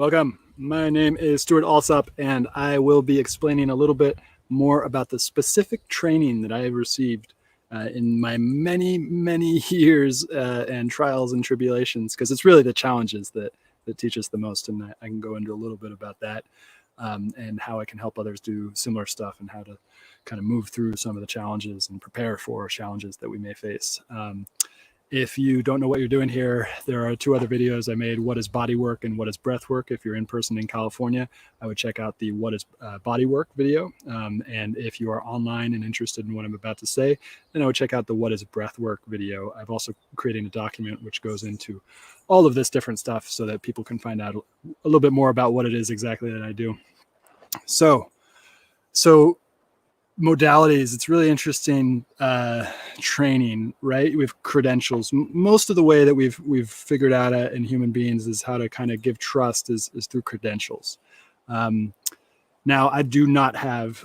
Welcome. My name is Stewart Alsop, and I will be explaining a little bit more about the specific training that I have received in my many years and trials and tribulations, because it's really the challenges that teach us the most. And I can go into a little bit about that and how I can help others do similar stuff and how to kind of move through some of the challenges and prepare for challenges that we may face. If you don't know what you're doing here, there are two other videos I made, What is Bodywork and What is Breathwork. If you're in person in California, I would check out the What is Bodywork video. And if you are online and interested in what I'm about to say, then I would check out the What is Breathwork video. I've also created a document which goes into all of this different stuff so that people can find out a little bit more about what it is exactly that I do. So modalities, it's really interesting training, right? We have credentials. Most of the way that we've figured out in human beings is how to kind of give trust is through credentials. Now, I do not have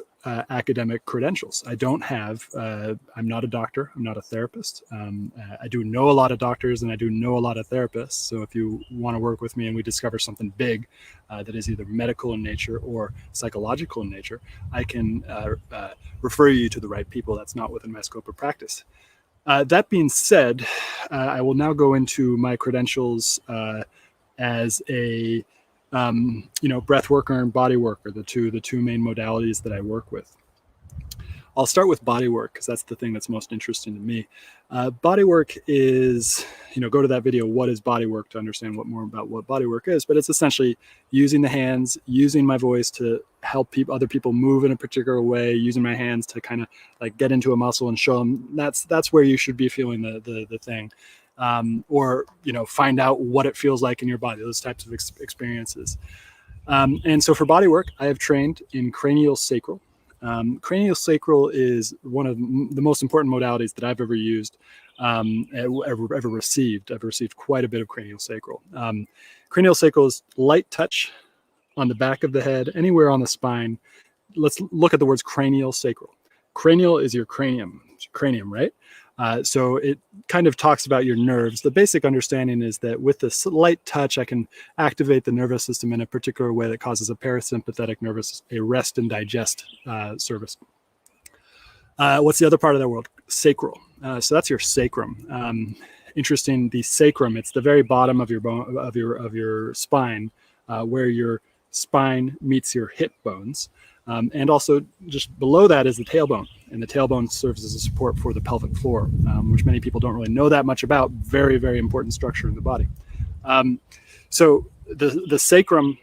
academic credentials. I don't have, I'm not a doctor. I'm not a therapist. I do know a lot of doctors and I do know a lot of therapists. So if you want to work with me and we discover something big that is either medical in nature or psychological in nature, I can refer you to the right people. That's not within my scope of practice. That being said, I will now go into my credentials as a breath worker and body worker, the two main modalities that I work with. I'll start with body work because that's the thing that's most interesting to me. Body work is, go to that video, What is Body Work, to understand more about what body work is. But it's essentially using the hands, using my voice to help other people move in a particular way, using my hands to kind of like get into a muscle and show them that's where you should be feeling the thing. Or find out what it feels like in your body, those types of experiences. And so for body work, I have trained in cranial sacral. Cranial sacral is one of the most important modalities that I've ever used, ever received. I've received quite a bit of cranial sacral. Cranial sacral is light touch on the back of the head, anywhere on the spine. Let's look at the words cranial sacral. Cranial is your cranium, right? So it kind of talks about your nerves. The basic understanding is that with this light touch, I can activate the nervous system in a particular way that causes a parasympathetic nervous, a rest and digest service. What's the other part of that world? Sacral. So that's your sacrum. Interesting. The sacrum, it's the very bottom of your bone, of your spine, where your spine meets your hip bones. And also just below that is the tailbone, and the tailbone serves as a support for the pelvic floor, which many people don't really know that much about. Very, very important structure in the body. So the sacrum,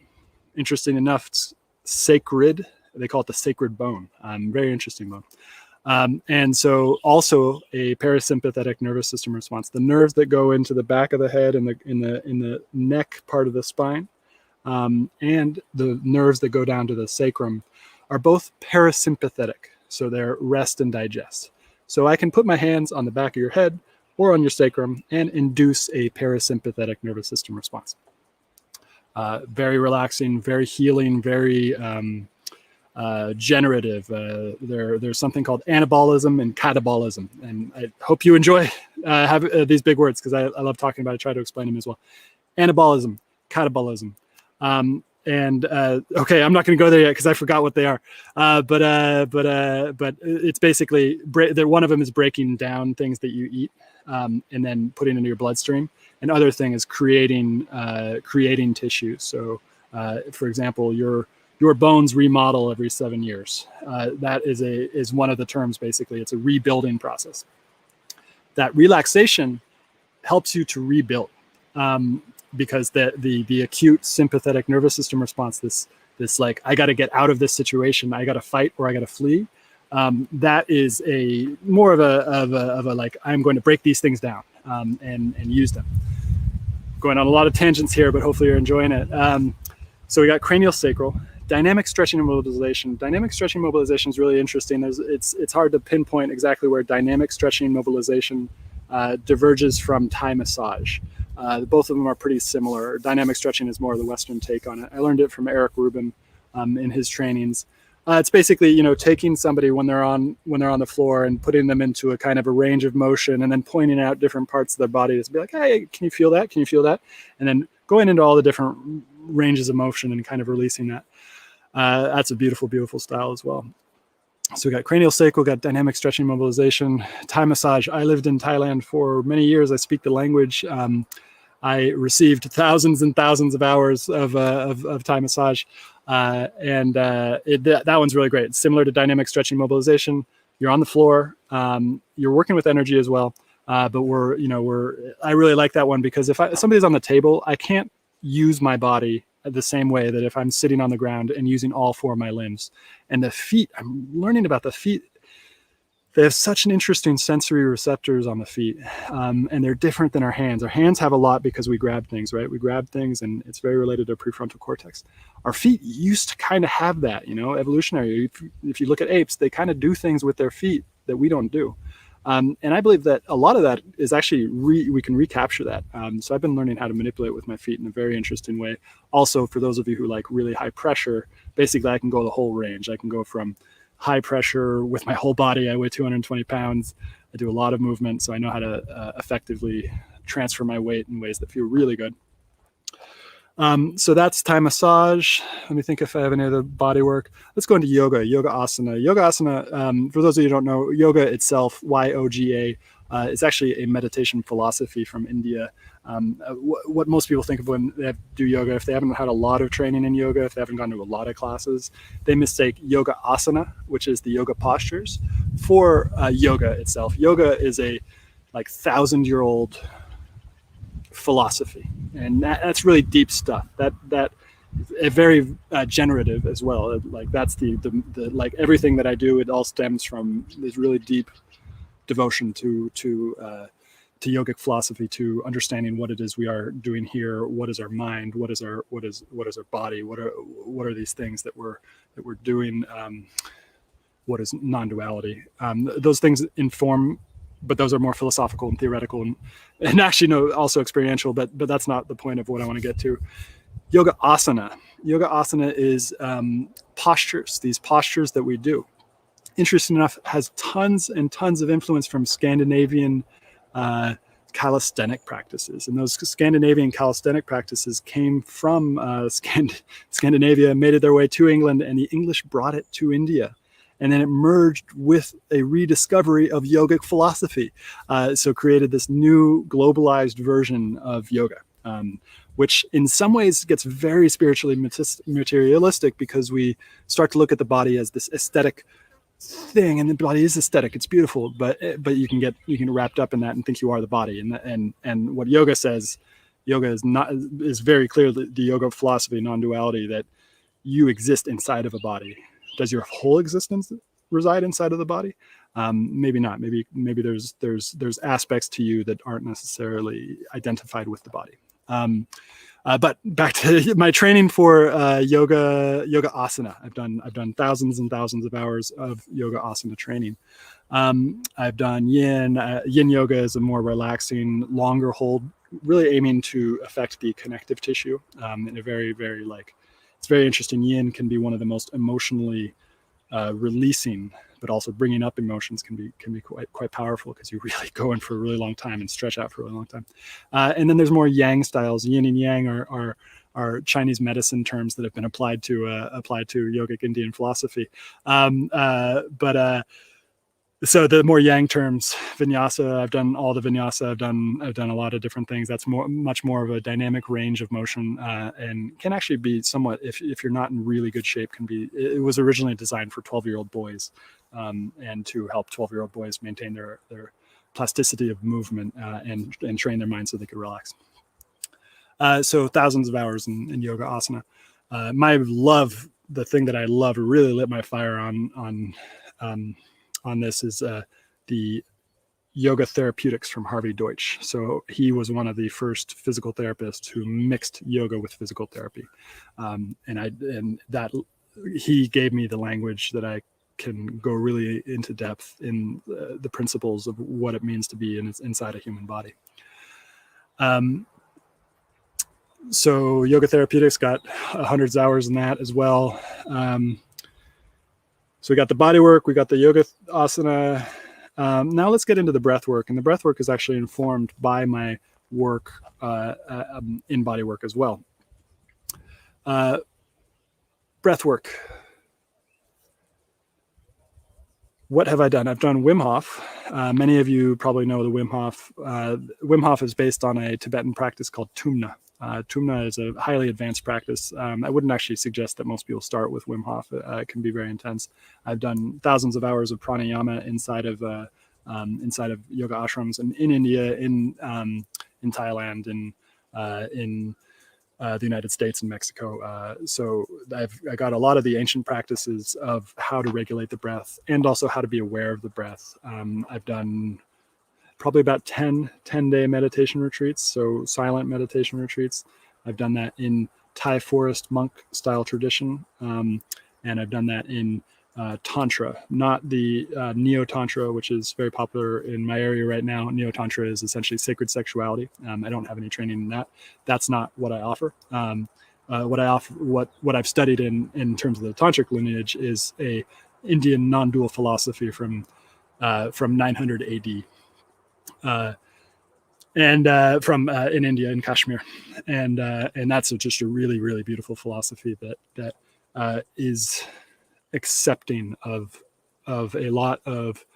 interesting enough, it's sacred. They call it the sacred bone. Very interesting bone. And so also a parasympathetic nervous system response. The nerves that go into the back of the head and in the neck part of the spine, and the nerves that go down to the sacrum are both parasympathetic. So they're rest and digest. So I can put my hands on the back of your head or on your sacrum and induce a parasympathetic nervous system response. Very relaxing, very healing, very generative. There's something called anabolism and catabolism. And I hope you enjoy these big words because I love talking about it. I try to explain them as well. Anabolism, catabolism. Okay, I'm not going to go there yet because I forgot what they are. But it's basically one of them is breaking down things that you eat and then putting into your bloodstream. And other thing is creating tissue. So, for example, your bones remodel every 7 years. That is one of the terms. Basically, it's a rebuilding process. That relaxation helps you to rebuild. Because the acute sympathetic nervous system response, this like, I got to get out of this situation, I got to fight or I got to flee. That is more of a like, I'm going to break these things down and use them. Going on a lot of tangents here, but hopefully you're enjoying it. So we got cranial sacral, dynamic stretching and mobilization. Dynamic stretching and mobilization is really interesting. It's hard to pinpoint exactly where dynamic stretching and mobilization diverges from Thai massage. Both of them are pretty similar. Dynamic stretching is more of the Western take on it. I learned it from Eric Rubin in his trainings. It's basically, taking somebody when they're on the floor and putting them into a kind of a range of motion and then pointing out different parts of their body to be like, hey, can you feel that? Can you feel that? And then going into all the different ranges of motion and kind of releasing that. That's a beautiful, beautiful style as well. So we got cranial sacral, got dynamic stretching mobilization, Thai massage. I lived in Thailand for many years. I speak the language. I received thousands and thousands of hours of Thai massage. That one's really great. It's similar to dynamic stretching mobilization. You're on the floor. You're working with energy as well. But I really like that one because if somebody's on the table, I can't use my body the same way that if I'm sitting on the ground and using all four of my limbs. And the feet, I'm learning about the feet. They have such an interesting sensory receptors on the feet, and they're different than our hands. Our hands have a lot because we grab things, right? We grab things, and it's very related to prefrontal cortex. Our feet used to kind of have that, evolutionary. If you look at apes, they kind of do things with their feet that we don't do. And I believe that a lot of that is actually, we can recapture that. So I've been learning how to manipulate with my feet in a very interesting way. Also, for those of you who like really high pressure, basically I can go the whole range. I can go from high pressure with my whole body. I weigh 220 pounds. I do a lot of movement, so I know how to effectively transfer my weight in ways that feel really good. So that's Thai massage. Let me think if I have any other body work. Let's go into yoga, yoga asana. Yoga asana, for those of you who don't know, yoga itself, Y-O-G-A, is actually a meditation philosophy from India. What most people think of when they do yoga, if they haven't had a lot of training in yoga, if they haven't gone to a lot of classes, they mistake yoga asana, which is the yoga postures, for yoga itself. Yoga is a 1,000-year-old philosophy, and that's really deep stuff. That very generative as well. Like that's the like everything that I do, it all stems from this really deep devotion to yogic philosophy, to understanding what it is we are doing here. What is our mind? What is our body? What are these things that we're doing? What is non-duality? Those things inform, but those are more philosophical and theoretical and actually also experiential, but that's not the point of what I want to get to. Yoga asana. Yoga asana is postures, these postures that we do. Interesting enough, has tons and tons of influence from Scandinavian calisthenic practices. And those Scandinavian calisthenic practices came from Scandinavia, made it their way to England, and the English brought it to India. And then it merged with a rediscovery of yogic philosophy. So created this new globalized version of yoga, which in some ways gets very spiritually materialistic because we start to look at the body as this aesthetic thing, and the body is aesthetic. It's beautiful, but you can get wrapped up in that and think you are the body. And what yoga says, yoga is very clear, the yoga philosophy, non-duality, that you exist inside of a body. Does your whole existence reside inside of the body? Maybe not. Maybe there's aspects to you that aren't necessarily identified with the body. But back to my training for yoga asana. I've done thousands and thousands of hours of yoga asana training. I've done yin. Yin yoga is a more relaxing, longer hold, really aiming to affect the connective tissue in a very, very it's very interesting. Yin can be one of the most emotionally releasing, but also bringing up emotions can be quite powerful because you really go in for a really long time and stretch out for a really long time. And then there's more yang styles. Yin and yang are Chinese medicine terms that have been applied to yogic Indian philosophy. So the more yang terms, vinyasa, I've done all the vinyasa. I've done a lot of different things. That's much more of a dynamic range of motion, and can actually be somewhat, if you're not in really good shape, it was originally designed for 12-year-old boys, and to help 12-year-old boys maintain their plasticity of movement, and train their mind so they could relax. So thousands of hours in yoga asana. The thing that I love, really lit my fire on this is the yoga therapeutics from Harvey Deutsch. So he was one of the first physical therapists who mixed yoga with physical therapy, and that he gave me the language that I can go really into depth in the principles of what it means to be inside a human body. So yoga therapeutics got hundreds of hours in that as well. So we got the body work, we got the yoga asana. Now let's get into the breath work. And the breath work is actually informed by my work in body work as well. Breath work. What have I done? I've done Wim Hof. Many of you probably know the Wim Hof. Wim Hof is based on a Tibetan practice called Tumna. Tumna is a highly advanced practice. I wouldn't actually suggest that most people start with Wim Hof. It can be very intense. I've done thousands of hours of pranayama inside of yoga ashrams in India, in Thailand, in the United States and Mexico. So I got a lot of the ancient practices of how to regulate the breath and also how to be aware of the breath. I've done probably about 10-day meditation retreats, so silent meditation retreats. I've done that in Thai forest monk style tradition. And I've done that in Tantra, not the Neo-Tantra, which is very popular in my area right now. Neo-Tantra is essentially sacred sexuality. I don't have any training in that. That's not what I offer. What I've studied in terms of the tantric lineage is a Indian non-dual philosophy from 900 AD. From in India, in Kashmir, and that's just a really, really beautiful philosophy that is accepting of a lot of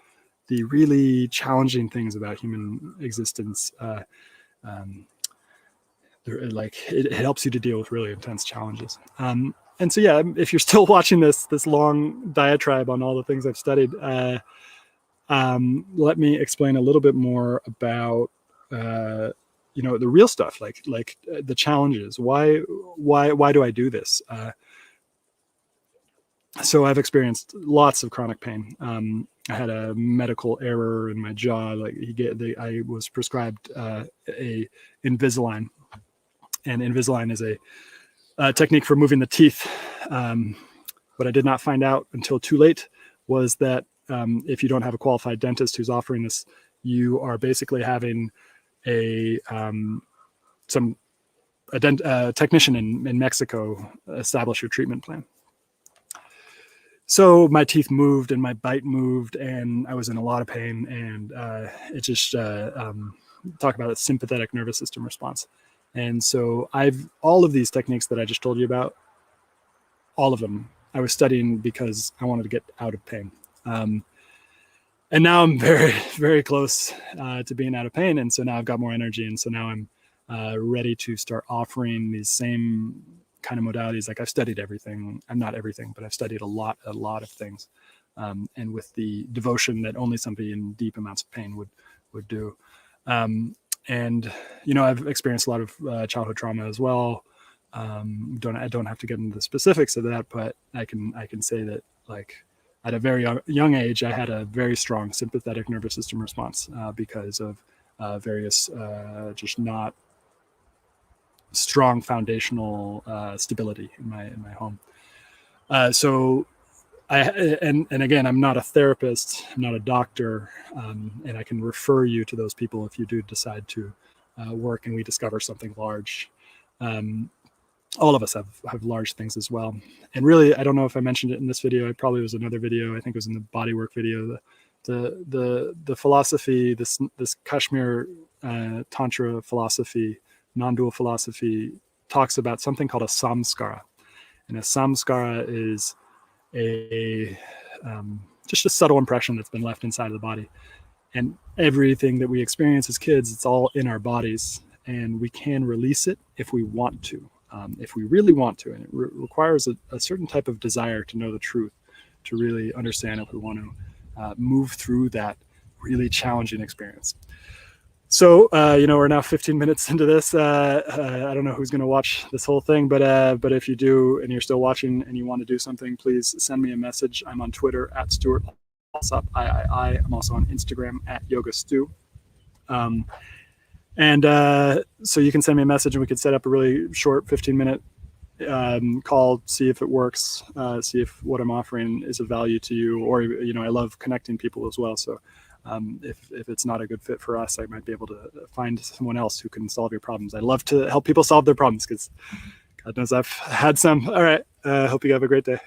the really challenging things about human existence. It helps you to deal with really intense challenges. And so, yeah, if you're still watching this long diatribe on all the things I've studied, let me explain a little bit more about the real stuff, like the challenges. Why do I do this? So I've experienced lots of chronic pain. I had a medical error in my jaw. I was prescribed a Invisalign, and Invisalign is a technique for moving the teeth. What I did not find out until too late was that if you don't have a qualified dentist who's offering this, you are basically having a technician in Mexico establish your treatment plan. So my teeth moved and my bite moved, and I was in a lot of pain. And it just talk about a sympathetic nervous system response. And so all of these techniques that I just told you about, all of them, I was studying because I wanted to get out of pain. And now I'm very, very close to being out of pain. And so now I've got more energy. And so now I'm ready to start offering these same kind of modalities. Like I've studied everything. I'm not everything, but I've studied a lot of things. And with the devotion that only somebody in deep amounts of pain would do. And, I've experienced a lot of childhood trauma as well. I don't have to get into the specifics of that, but I can say that, like, at a very young age, I had a very strong sympathetic nervous system response because of various just not strong foundational stability in my home. So and again, I'm not a therapist, I'm not a doctor, and I can refer you to those people if you do decide to work and we discover something large. All of us have large things as well. And really, I don't know if I mentioned it in this video. It probably was another video. I think it was in the bodywork video. The philosophy, this Kashmir Tantra philosophy, non-dual philosophy, talks about something called a samskara. And a samskara is just a subtle impression that's been left inside of the body. And everything that we experience as kids, it's all in our bodies, and we can release it if we want to. If we really want to, and it requires a certain type of desire to know the truth, to really understand if we want to move through that really challenging experience. So, we're now 15 minutes into this. I don't know who's going to watch this whole thing, but if you do and you're still watching and you want to do something, please send me a message. I'm on Twitter at Stewart Alsop, III. I'm also on Instagram at YogaStew. So you can send me a message and we could set up a really short 15-minute call, see if it works, see if what I'm offering is of value to you, or, I love connecting people as well. So if it's not a good fit for us, I might be able to find someone else who can solve your problems. I love to help people solve their problems because God knows I've had some. All right. Hope you have a great day.